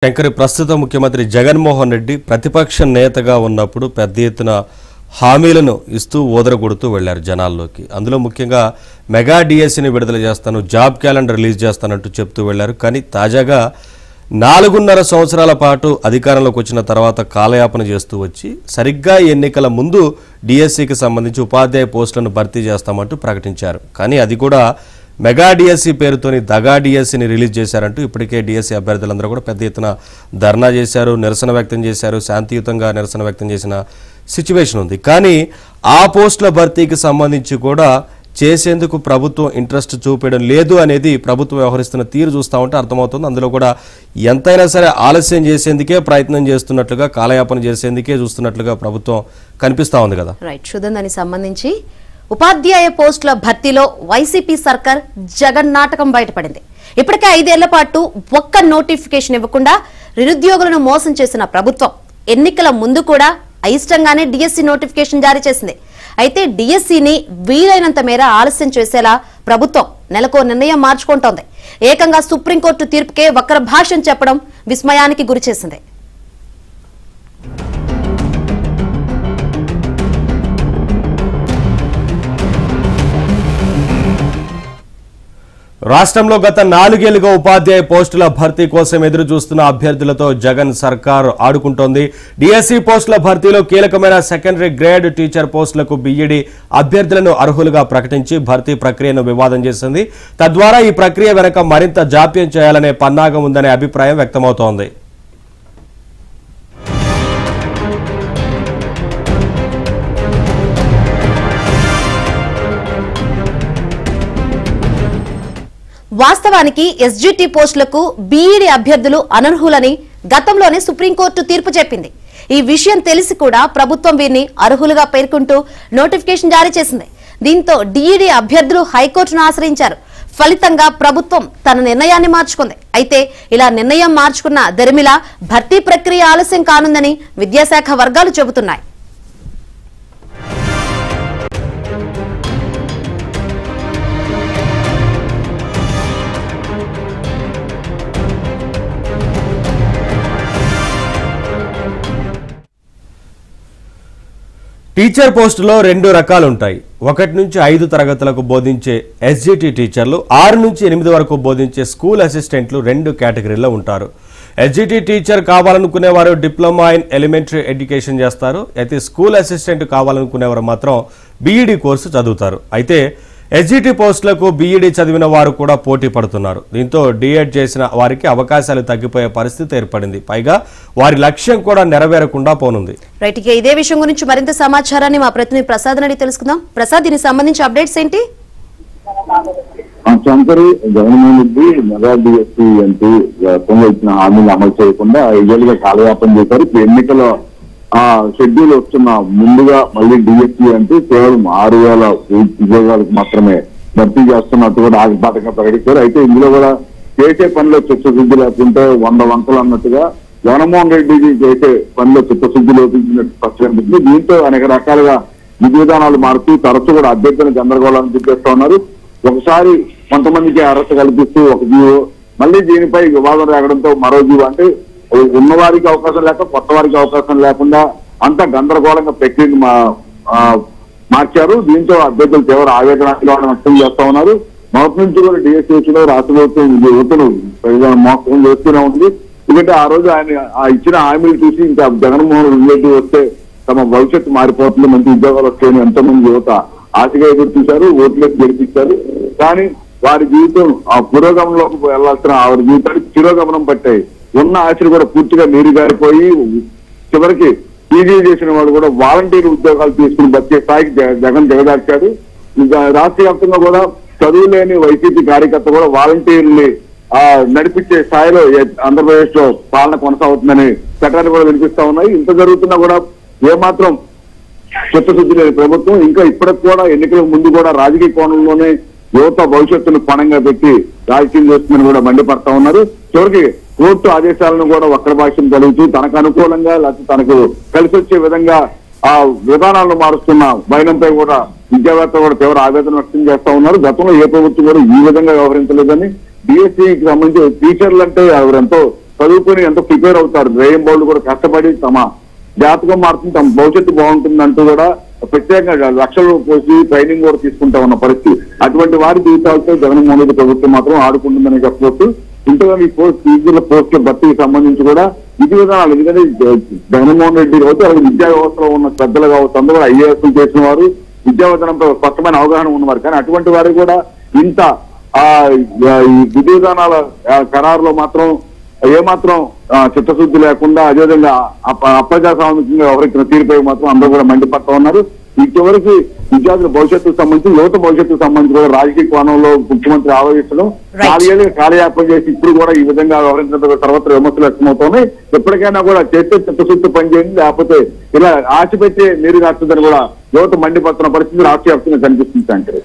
శంకరి ప్రస్తుత ముఖ్యమంత్రి జగన్మోహన్ రెడ్డి ప్రతిపక్ష నేతగా ఉన్నప్పుడు పెద్ద ఎత్తున హామీలను ఇస్తూ ఓదరగొడుతూ వెళ్లారు జనాల్లోకి. అందులో ముఖ్యంగా మెగా డిఎస్సిని విడుదల చేస్తాను, జాబ్ క్యాలెండర్ రిలీజ్ చేస్తానంటూ చెప్తూ వెళ్లారు. కానీ తాజాగా 4.5 సంవత్సరాల పాటు అధికారంలోకి వచ్చిన తర్వాత కాలయాపన చేస్తూ వచ్చి సరిగ్గా ఎన్నికల ముందు డిఎస్సికి సంబంధించి ఉపాధ్యాయ పోస్టులను భర్తీ చేస్తామంటూ ప్రకటించారు. కానీ అది కూడా మెగా డిఎస్సి పేరుతోని దగా డిఎస్సిని రిలీజ్ చేశారంటూ ఇప్పటికే డిఎస్సి అభ్యర్థులందరూ కూడా పెద్ద ఎత్తున ధర్నా చేశారు, నిరసన వ్యక్తం చేశారు. శాంతియుతంగా నిరసన వ్యక్తం చేసిన సిచ్యువేషన్ ఉంది. కానీ ఆ పోస్టుల భర్తీకి సంబంధించి కూడా చేసేందుకు ప్రభుత్వం ఇంట్రెస్ట్ చూపడం లేదు అనేది ప్రభుత్వం వ్యవహరిస్తున్న తీరు చూస్తూ ఉంటే అర్థమవుతుంది. అందులో కూడా ఎంతైనా సరే ఆలస్యం చేసేందుకే ప్రయత్నం చేస్తున్నట్లుగా, కాలయాపన చేసేందుకే చూస్తున్నట్లుగా ప్రభుత్వం కనిపిస్తూ ఉంది కదా. రైట్ చూద్దాం. దానికి సంబంధించి ఉపాధ్యాయ పోస్టుల భర్తీలో వైసీపీ సర్కార్ జగన్ నాటకం బయటపడింది. ఇప్పటికే 5 ఏళ్ల పాటు ఒక్క నోటిఫికేషన్ ఇవ్వకుండా నిరుద్యోగులను మోసం చేసిన ప్రభుత్వం ఎన్నికల ముందు కూడా అయిష్టంగానే డిఎస్సి నోటిఫికేషన్ జారీ చేసింది. అయితే డిఎస్సిని వీలైనంత మేర ఆలస్యం చేసేలా ప్రభుత్వం నెలకో నిర్ణయం మార్చుకుంటోంది. ఏకంగా సుప్రీంకోర్టు తీర్పుకే వక్ర భాష్యం చెప్పడం విస్మయానికి గురిచేసింది. రాష్ట్రంలో గత 4 ఏళ్లుగా ఉపాధ్యాయ పోస్టుల భర్తీ కోసం ఎదురు చూస్తున్న అభ్యర్థులతో జగన్ సర్కార్ ఆడుకుంటోంది. డిఎస్సి పోస్టుల భర్తీలో కీలకమైన సెకండరీ గ్రేడ్ టీచర్ పోస్టులకు బీఈడీ అభ్యర్థులను అర్హులుగా ప్రకటించి భర్తీ ప్రక్రియను వివాదం చేసింది. తద్వారా ఈ ప్రక్రియ వెనక మరింత జాప్యం చేయాలనే పన్నాగం ఉందనే అభిప్రాయం వ్యక్తమవుతోంది. వాస్తవానికి ఎస్జిటి పోస్టులకు బీఈడీ అభ్యర్థులు అనర్హులని గతంలోనే సుప్రీంకోర్టు తీర్పు చెప్పింది. ఈ విషయం తెలిసి కూడా ప్రభుత్వం వీరిని అర్హులుగా పేర్కొంటూ నోటిఫికేషన్ జారీ చేసింది. దీంతో డీఈడీ అభ్యర్థులు హైకోర్టును ఆశ్రయించారు. ఫలితంగా ప్రభుత్వం తన నిర్ణయాన్ని మార్చుకుంది. అయితే ఇలా నిర్ణయం మార్చుకున్న దరిమిలా భర్తీ ప్రక్రియ ఆలస్యం కానుందని విద్యాశాఖ వర్గాలు చెబుతున్నాయి. టీచర్ పోస్టులో 2 రకాలు ఉంటాయి. 1 నుంచి 5 తరగతులకు బోధించే ఎస్జిటి టీచర్లు, 6 నుంచి 8 వరకు బోధించే స్కూల్ అసిస్టెంట్లు 2 కేటగిరీల్లో ఉంటారు. ఎస్జిటి టీచర్ కావాలనుకునేవారు డిప్లొమా ఇన్ ఎలిమెంటరీ ఎడ్యుకేషన్ చేస్తారు. అయితే స్కూల్ అసిస్టెంట్ కావాలనుకునేవారు మాత్రం బీఈడీ కోర్సు చదువుతారు. అయితే ఎస్జిటి పోస్టులకు బీఈడీ చదివిన వారు కూడా పోటీ పడుతున్నారు. దీంతో డిఎడ్ చేసిన వారికి అవకాశాలు తగ్గిపోయే పరిస్థితి ఏర్పడింది. పైగా వారి లక్ష్యం కూడా నెరవేరకుండా పోనుంది. రైట్, ఇక ఇదే విషయం గురించి మరింత సమాచారాన్ని మా ప్రతినిధి ప్రసాద్ అడిగి తెలుసుకుందాం. ప్రసాద్, దీనికి సంబంధించి అప్డేట్స్ ఏంటి? శంకరి, జగన్మోహన్ రెడ్డి మెగా డిఎస్సి అంటూ ఇచ్చిన హామీలు అమలు చేయకుండా 5 ఏళ్ళుగా కాలయాపన చేశారు. ఇప్పుడు ఎన్నికల షెడ్యూల్ వస్తున్న ముందుగా మళ్ళీ డిఎస్సి అంటూ కేవలం 6,000 ఉద్యోగాలకు మాత్రమే భర్తీ చేస్తున్నట్టు కూడా ఆగపాటంగా ప్రకటించారు. అయితే ఇందులో కూడా చేసే పనిలో చిత్తశుద్ధి లేకుంటే 100 వంకలు అన్నట్టుగా జగన్మోహన్ రెడ్డికి చేసే పనిలో చిత్తశుద్ధి లోపించినట్టు స్పష్టమవుతుంది. దీంతో అనేక రకాలుగా విధి విధానాలు మారుతూ తరచు కూడా అభ్యర్థులను గందరగోళాన్ని చూపిస్తూ ఉన్నారు. ఒకసారి కొంతమందికి అర్హత కల్పిస్తూ ఒక జీవో, మళ్ళీ దీనిపై వివాదం రావడంతో మరో జీవో, అంటే ఉన్నవారికి అవకాశం లేక కొత్త వారికి అవకాశం లేకుండా అంతా గందరగోళంగా ప్రక్రియను మార్చారు. దీంతో అభ్యర్థులు తీవ్ర ఆవేదన వ్యక్తం చేస్తా ఉన్నారు. మొదటి నుంచి కూడా డిఎస్సి విషయంలో రాష్ట్ర ప్రభుత్వం యువతను మోసం చేస్తూనే ఉంది. ఎందుకంటే ఆ రోజు ఆయన ఇచ్చిన హామీలు చూసి ఇంకా జగన్మోహన్ రెడ్డి వస్తే తమ భవిష్యత్తు మారిపోతుంది, మంచి ఉద్యోగాలు వస్తాయని ఎంతో మంది యువత ఆశగా ఎదురు చూశారు, ఓట్లకు గెలిపించారు. కానీ వారి జీవితం ఆ పురోగమనంలోకి వెళ్లాల్సిన వారి జీవితానికి తిరోగమనం పట్టాయి. ఉన్న ఆశలు కూడా పూర్తిగా నీరుగారిపోయి చివరికి పీజీ చేసిన వాడు కూడా వాలంటీర్ ఉద్యోగాలు తీసుకుని బతికే స్థాయికి జగన్ దిగదార్చాడు. రాష్ట్ర వ్యాప్తంగా కూడా చదువు లేని వైసీపీ కార్యకర్త కూడా వాలంటీర్ని నడిపించే స్థాయిలో ఆంధ్రప్రదేశ్ లో పాలన కొనసాగుతుందని చట్టాలు కూడా వినిపిస్తా ఉన్నాయి. ఇంత జరుగుతున్నా కూడా ఏమాత్రం చిత్తశుద్ధి లేని ప్రభుత్వం ఇంకా ఇప్పటికి కూడా ఎన్నికల ముందు కూడా రాజకీయ కోణంలోనే యువత భవిష్యత్తును పణంగా పెట్టి రాజకీయం చేస్తుందని కూడా మండిపడతా ఉన్నారు. చివరికి కోర్టు ఆదేశాలను కూడా వక్రభాష్యం కలుగుతూ తనకు అనుకూలంగా లేకపోతే తనకు కలిసి వచ్చే విధంగా ఆ విధానాలను మారుస్తున్న వైనంపై కూడా విద్యావేత్తలు కూడా తీవ్ర ఆవేదన వ్యక్తం చేస్తా ఉన్నారు. గతంలో ఏ ప్రభుత్వం కూడా ఈ విధంగా వ్యవహరించలేదని, డిఎస్సికి సంబంధించి టీచర్లు అంటే ఎవరెంతో చదువుకుని ఎంతో ప్రిపేర్ అవుతారు. రేయం బౌళ్ళు కూడా కష్టపడి తమ జాతకం మారుతుంది, తమ భవిష్యత్తు బాగుంటుందంటూ కూడా ప్రత్యేకంగా లక్షలు పోసి ట్రైనింగ్ కూడా తీసుకుంటా ఉన్న పరిస్థితి. అటువంటి వారి జీవితాలతో జగన్మోహన్ రెడ్డి ప్రభుత్వం మాత్రం ఆడుకుంటుందని చెప్పవచ్చు. ఇంతగా ఈ ఫీజుల పోస్టుల భర్తీకి సంబంధించి కూడా విధి విధానాలు, ఎందుకంటే జగన్మోహన్ రెడ్డి కావచ్చు అలాగే విద్యా వ్యవస్థలో ఉన్న పెద్దలు కావచ్చు, అందరూ కూడా ఐఏఎస్ చేసిన వారు, విద్యా విధానంపై స్పష్టమైన అవగాహన ఉన్నవారు. కానీ అటువంటి వారు కూడా ఇంత విధి విధానాల ఖరారులో మాత్రం ఏమాత్రం చిత్తశుద్ధి లేకుండా, అదేవిధంగా అప్రజాస్వామికంగా వ్యవహరించిన తీరుపై మాత్రం అందరూ కూడా మండిపడతా ఉన్నారు. చివరికి విద్యార్థుల భవిష్యత్తుకు సంబంధించి, యువత భవిష్యత్తుకు సంబంధించి కూడా రాజకీయ కోణంలో ముఖ్యమంత్రి ఆలోచించడం, 4 ఏళ్ళుగా కార్యయాపన చేసి ఇప్పుడు కూడా ఈ విధంగా వ్యవహరించడం సర్వత్ర విమర్శలు వ్యక్తమవుతున్నాయి. ఎప్పటికైనా కూడా చేస్తే చిత్తశుద్ధి పనిచేయండి, లేకపోతే ఇలా ఆశ పెట్టి నీరు కాస్తుందని కూడా యువత మండిపడుతున్న పరిస్థితి రాష్ట్ర వ్యాప్తంగా కనిపిస్తుంది.